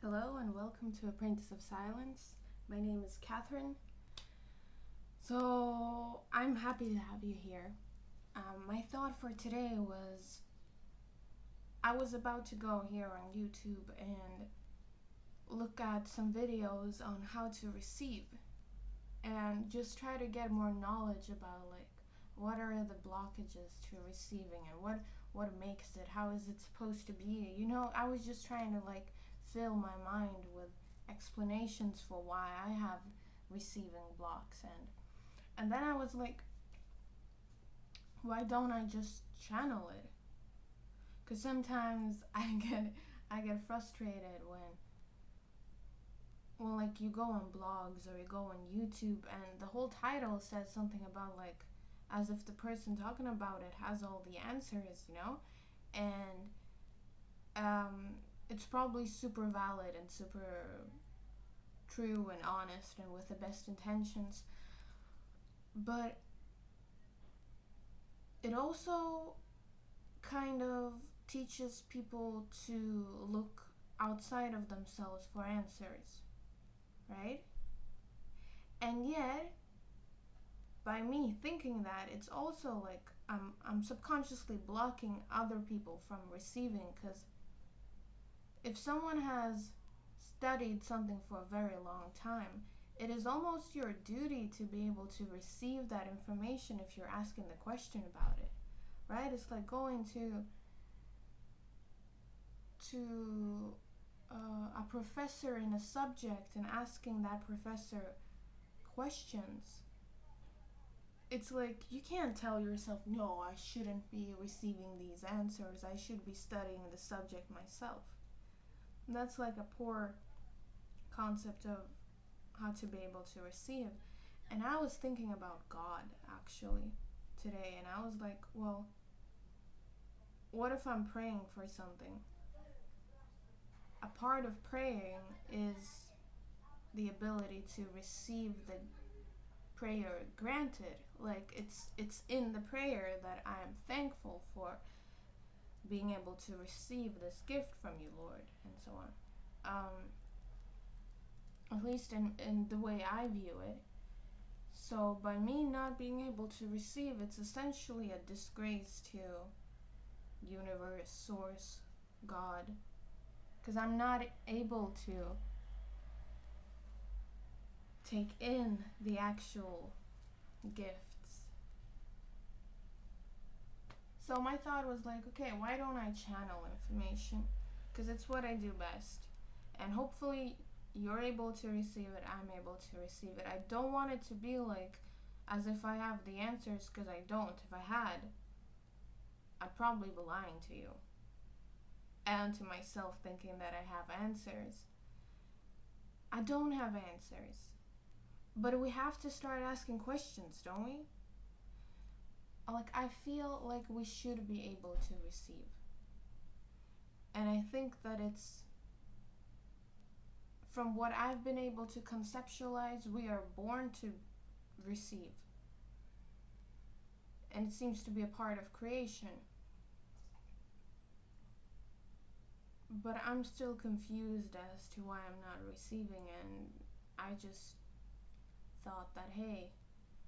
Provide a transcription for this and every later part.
Hello and welcome to Apprentice of Silence. My name is Catherine. So I'm happy to have you here. My thought for today was I was about to go here on YouTube and look at some videos on how to receive and just try to get more knowledge about what are the blockages to receiving and what makes it, how is it supposed to be. I was just trying to fill my mind with explanations for why I have receiving blocks, and then I was like, why don't I just channel it? Because sometimes I get frustrated when you go on blogs or you go on YouTube and the whole title says something about as if the person talking about it has all the answers, and it's probably super valid and super true and honest and with the best intentions, but it also kind of teaches people to look outside of themselves for answers, right? And yet, by me thinking that, it's also I'm subconsciously blocking other people from receiving, because if someone has studied something for a very long time, it is almost your duty to be able to receive that information if you're asking the question about it, right? It's like going to a professor in a subject and asking that professor questions. It's like you can't tell yourself, no, I shouldn't be receiving these answers, I should be studying the subject myself. And that's like a poor concept of how to be able to receive. And I was thinking about God actually today, and I was like, well, what if I'm praying for something? A part of praying is the ability to receive the prayer granted. It's in the prayer that I am thankful for being able to receive this gift from you, Lord, and so on. At least in the way I view it. So by me not being able to receive, it's essentially a disgrace to universe, source, God, because I'm not able to take in the actual gifts. So my thought was like, okay, why don't I channel information? Because it's what I do best. And hopefully you're able to receive it, I'm able to receive it. I don't want it to be as if I have the answers, because I don't. If I had, I'd probably be lying to you and to myself, thinking that I have answers. I don't have answers. But we have to start asking questions, don't we? I feel like we should be able to receive. And I think that it's, from what I've been able to conceptualize, we are born to receive. And it seems to be a part of creation. But I'm still confused as to why I'm not receiving, and I just thought that, hey,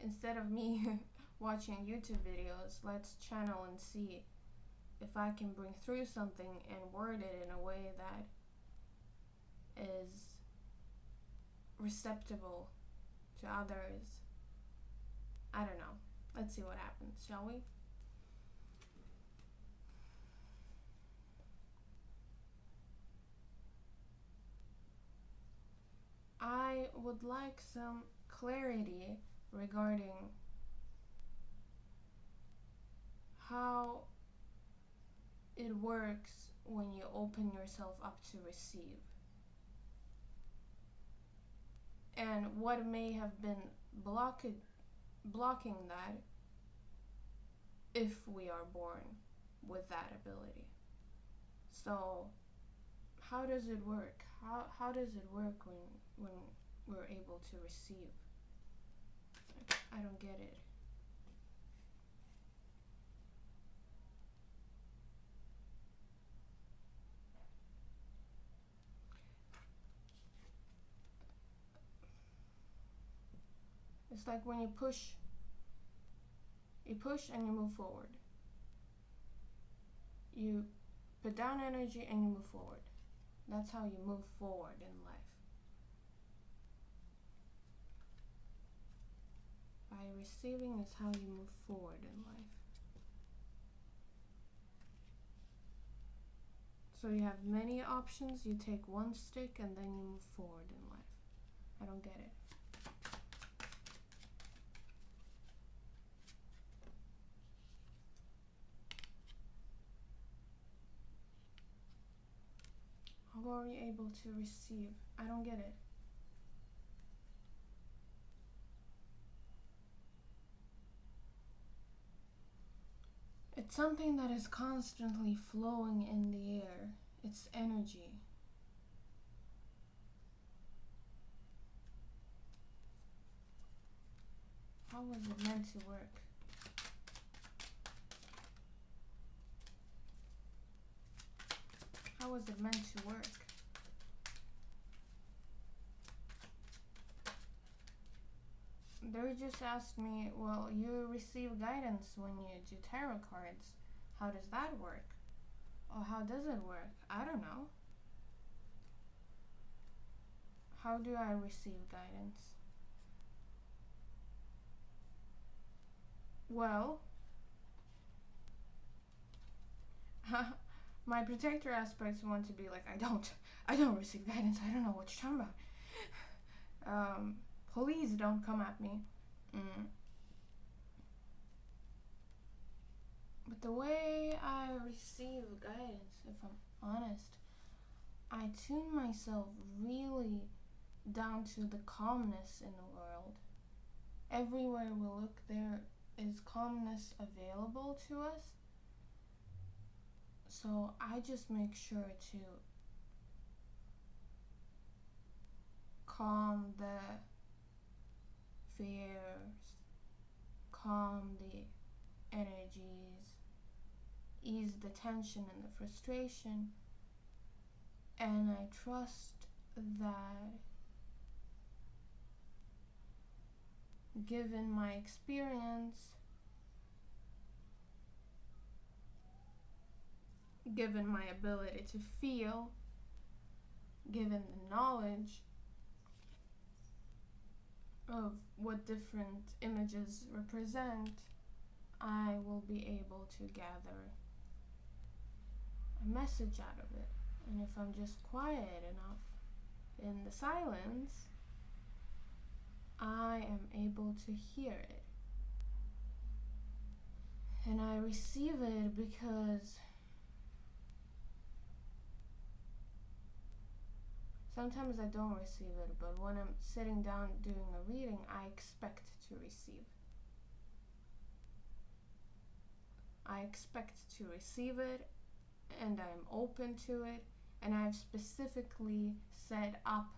instead of me watching YouTube videos, let's channel and see if I can bring through something and word it in a way that is receptible to others. I don't know. Let's see what happens, shall we? I would like some clarity regarding how it works when you open yourself up to receive, and what may have been blocking that if we are born with that ability. So how does it work? How does it work when we're able to receive? I don't get it. It's like when you push and you move forward. You put down energy and you move forward. That's how you move forward in life. By receiving is how you move forward in life. So you have many options, you take one stick and then you move forward in life. I don't get it. How are you able to receive? I don't get it. It's something that is constantly flowing in the air. It's energy. How was it meant to work? How was it meant to work? They just asked me, well, you receive guidance when you do tarot cards. How does that work? Or how does it work? I don't know. How do I receive guidance? Well, my protector aspects want to be like, I don't receive guidance. I don't know what you're talking about. Please don't come at me. But the way I receive guidance, if I'm honest, I tune myself really down to the calmness in the world. Everywhere we look, there is calmness available to us. So I just make sure to calm the fears, calm the energies, ease the tension and the frustration, and I trust that given my experience, given my ability to feel, given the knowledge of what different images represent, I will be able to gather a message out of it. And if I'm just quiet enough in the silence, I am able to hear it. And I receive it because sometimes I don't receive it, but when I'm sitting down doing a reading, I expect to receive. I expect to receive it, and I'm open to it, and I've specifically set up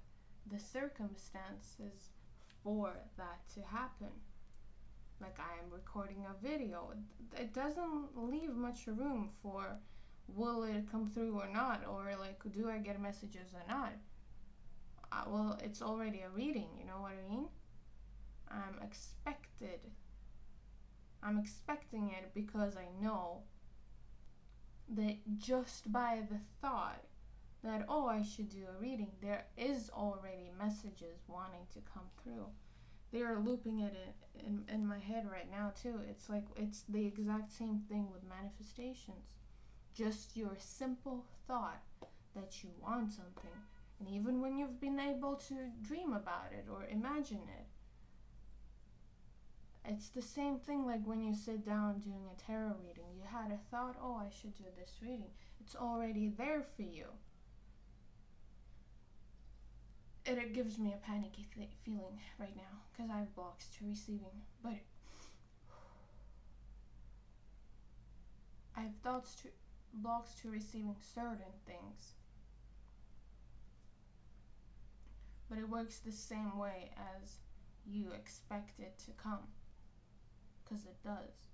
the circumstances for that to happen. Like I am recording a video. It doesn't leave much room for will it come through or not, or like do I get messages or not. Well, it's already a reading, you know what I mean? I'm expecting it because I know that just by the thought that, oh, I should do a reading, there is already messages wanting to come through. They are looping it in my head right now too. It's like, it's the exact same thing with manifestations. Just your simple thought that you want something. And even when you've been able to dream about it or imagine it, it's the same thing like when you sit down doing a tarot reading. You had a thought, oh, I should do this reading. It's already there for you. It gives me a panicky feeling right now because I have blocks to receiving. But I have blocks to receiving certain things. But it works the same way as you expect it to come. Because it does.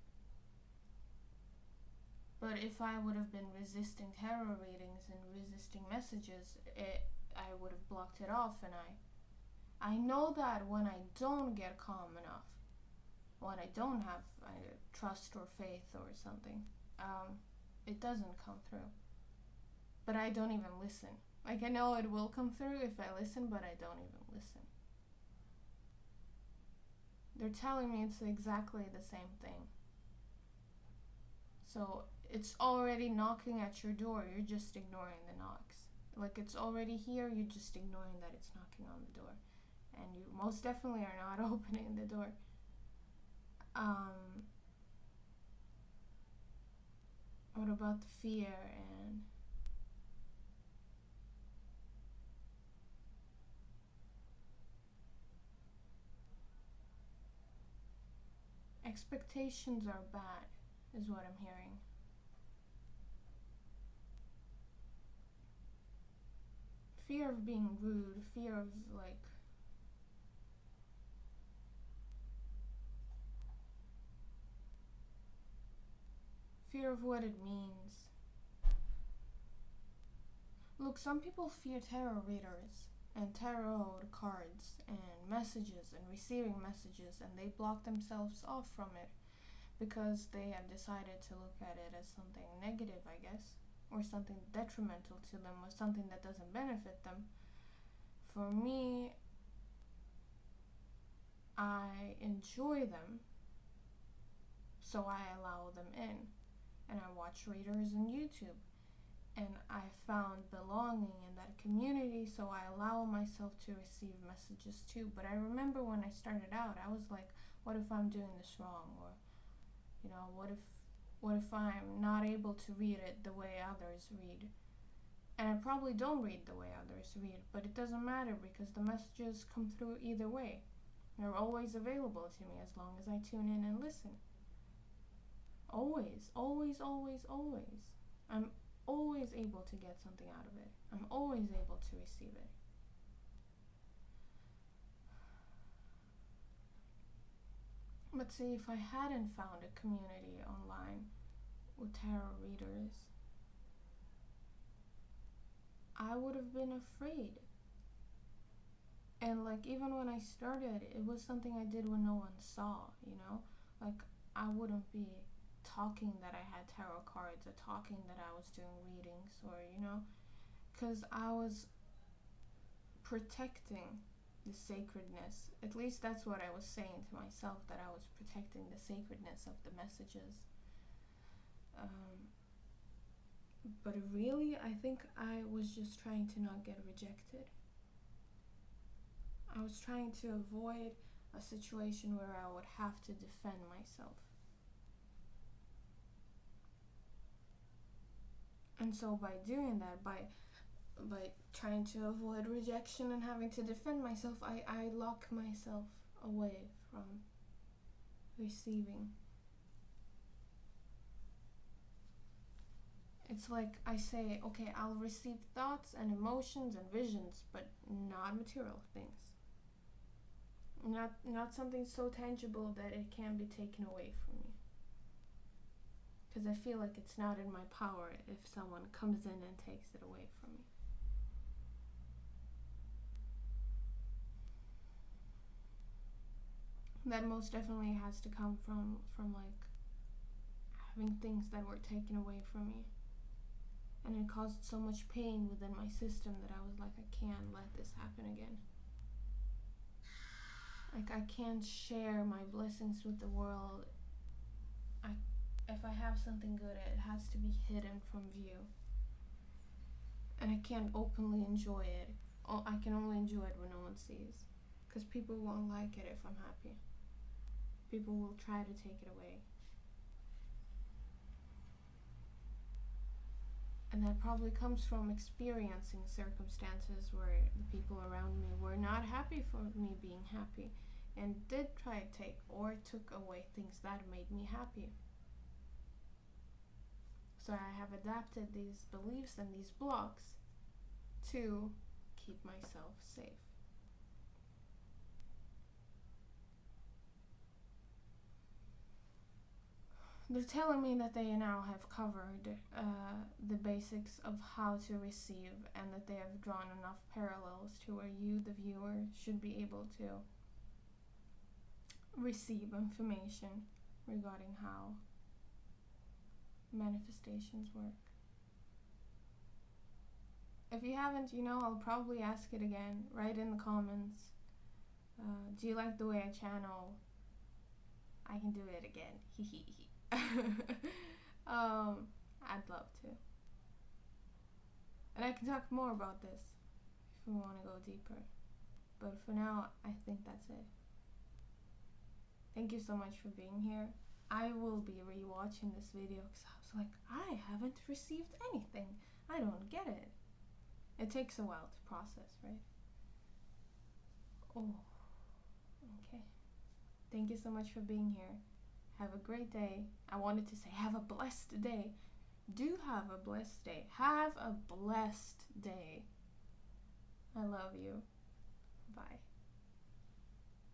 But if I would have been resisting tarot readings and resisting messages, I would have blocked it off, and I know that when I don't get calm enough, when I don't have trust or faith or something, it doesn't come through. But I don't even listen. Like, I know it will come through if I listen, but I don't even listen. They're telling me it's exactly the same thing. So it's already knocking at your door. You're just ignoring the knocks. Like, it's already here. You're just ignoring that it's knocking on the door. And you most definitely are not opening the door. What about the fear and expectations are bad, is what I'm hearing. Fear of being rude, fear of fear of what it means. Look, some people fear tarot readers and tarot cards and messages and receiving messages, and they block themselves off from it because they have decided to look at it as something negative, I guess, or something detrimental to them, or something that doesn't benefit them. For me, I enjoy them, so I allow them in, and I watch readers on YouTube, and I found belonging in that community, so I allow myself to receive messages too. But I remember when I started out, I was like, what if I'm doing this wrong? Or, what if I'm not able to read it the way others read? And I probably don't read the way others read, but it doesn't matter because the messages come through either way. They're always available to me as long as I tune in and listen. Always, always, always, always. I'm always able to get something out of it. I'm always able to receive it. But see, if I hadn't found a community online with tarot readers, I would have been afraid. And like, even when I started, it was something I did when no one saw, Like, I wouldn't be talking that I had tarot cards or talking that I was doing readings, or because I was protecting the sacredness. At least that's what I was saying to myself, that I was protecting the sacredness of the messages. But really, I think I was just trying to not get rejected. I was trying to avoid a situation where I would have to defend myself. And so by doing that, by trying to avoid rejection and having to defend myself, I lock myself away from receiving. It's like I say, okay, I'll receive thoughts and emotions and visions, but not material things. Not something so tangible that it can be taken away from me. Because I feel like it's not in my power if someone comes in and takes it away from me. That most definitely has to come from like having things that were taken away from me. And it caused so much pain within my system that I was like, I can't let this happen again. Like, I can't share my blessings with the world. If I have something good, it has to be hidden from view. And I can't openly enjoy it. I can only enjoy it when no one sees. Because people won't like it if I'm happy. People will try to take it away. And that probably comes from experiencing circumstances where the people around me were not happy for me being happy, and did try to take or took away things that made me happy. So I have adapted these beliefs and these blocks to keep myself safe. they're telling me that they now have covered the basics of how to receive, and that they have drawn enough parallels to where you, the viewer, should be able to receive information regarding how manifestations work. If you haven't, I'll probably ask it again. Write in the comments. Do you like the way I channel? I can do it again. I'd love to. And I can talk more about this if we want to go deeper. But for now, I think that's it. Thank you so much for being here. I will be rewatching this video because I was like, I haven't received anything. I don't get it. It takes a while to process, right? Oh, okay. Thank you so much for being here. Have a great day. I wanted to say have a blessed day. Do have a blessed day. Have a blessed day. I love you. Bye.